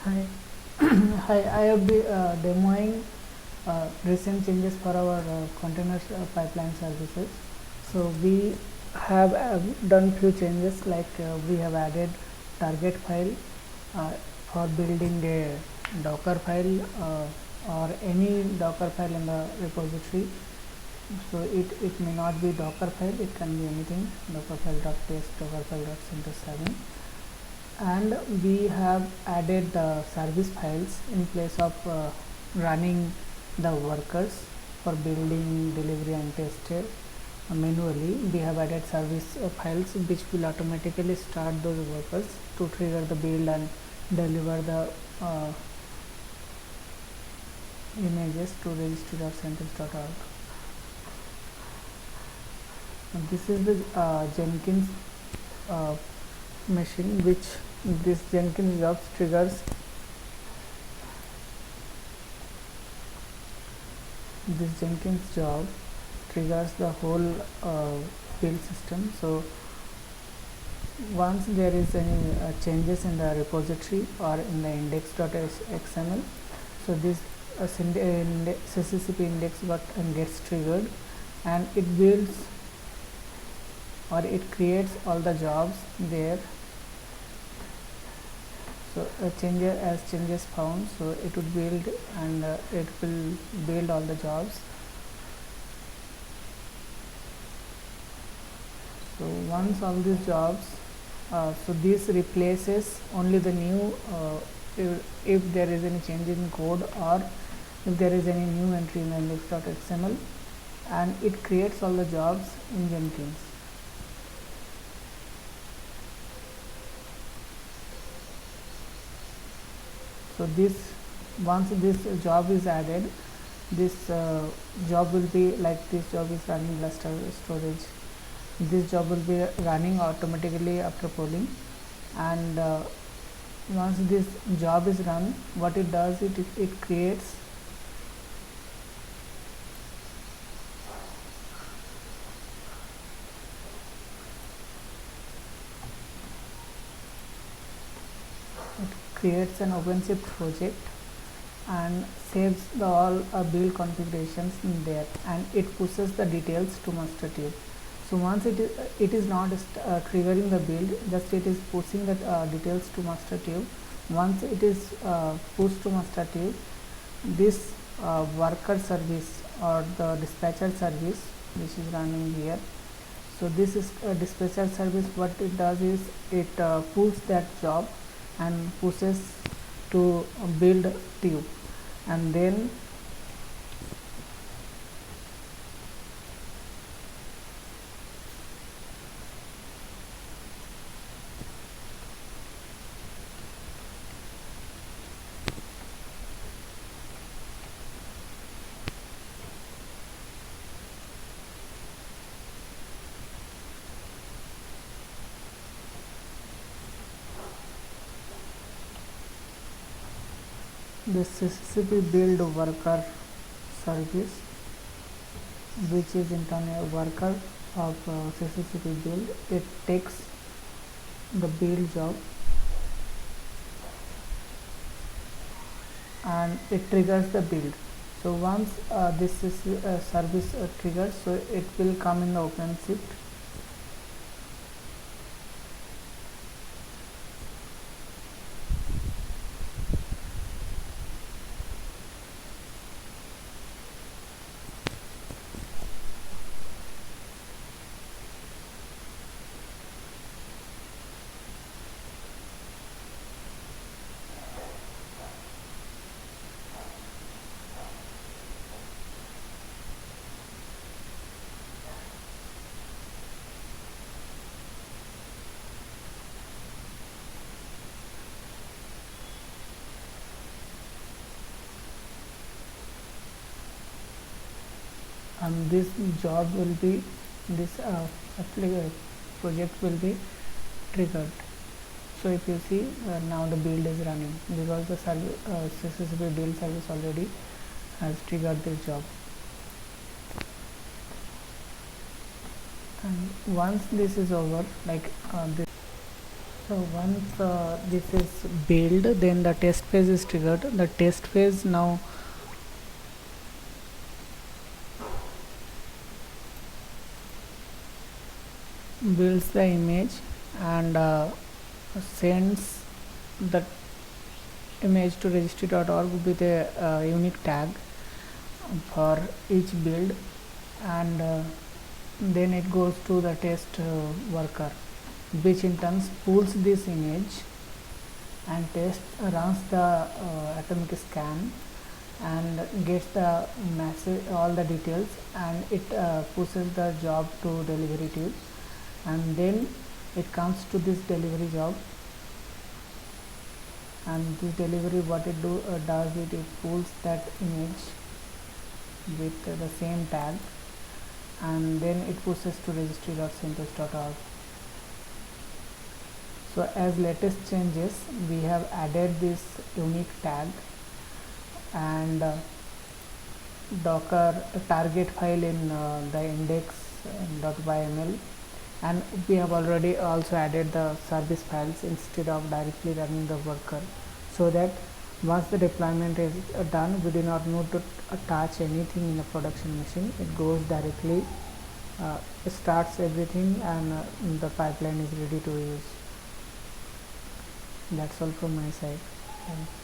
Hi, hi. I have been demoing recent changes for our container pipeline services. So we have done few changes, like we have added target file uh, for building a Docker file or any Docker file in the repository. So it may not be Docker file; it can be anything. Docker file.test, Docker file.centr7, and we have added the service files in place of running the workers for building, delivery and tested manually. We have added service files which will automatically start those workers to trigger the build and deliver the images to registry.sentence.org. This is the Jenkins uh, machine, which this Jenkins jobs triggers. This Jenkins job triggers the whole build system. So once there is any changes in the repository or in the index.xml, so this CCCP index gets triggered, and it builds or it creates all the jobs there. So changes found, so it would build, and it will build all the jobs. So once all these jobs, so this replaces only the new if there is any change in code, or if there is any new entry in index.xml, and it creates all the jobs in Jenkins. So this, once this job is added, this job will be like, this job is running cluster storage. This job will be running automatically after polling, and once this job is run, what it does, it creates an OpenShift project and saves the all build configurations in there, and it pushes the details to master tube. So once it is not triggering the build, just it is pushing the details to master tube. Once it is pushed to master tube, this worker service or the dispatcher service which is running here, so this is a dispatcher service. What it does is it pulls that job and pushes to build tube, and then the CCP build worker service, which is in turn a worker of CCP build, it takes the build job and it triggers the build. So once this is service triggers, so it will come in the OpenShift. And this job will be, this project will be triggered. So if you see, now the build is running because the CCP build service already has triggered this job. And once this is over, like this, So once this is built, then the test phase is triggered. The test phase now builds the image and sends the image to registry.org with a unique tag for each build, and then it goes to the test worker, which in turn pulls this image and runs the atomic scan and gets the message, all the details, and it pushes the job to delivery tube, and then it comes to this delivery job, and this delivery what it does it pulls that image with the same tag, and then it pushes to registry.synthesis.org. So as latest changes, we have added this unique tag and docker target file in the index.yml, and we have already also added the service files instead of directly running the worker, so that once the deployment is done, we do not need to touch anything in the production machine. It goes directly, starts everything, and the pipeline is ready to use. That's all from my side. Thanks.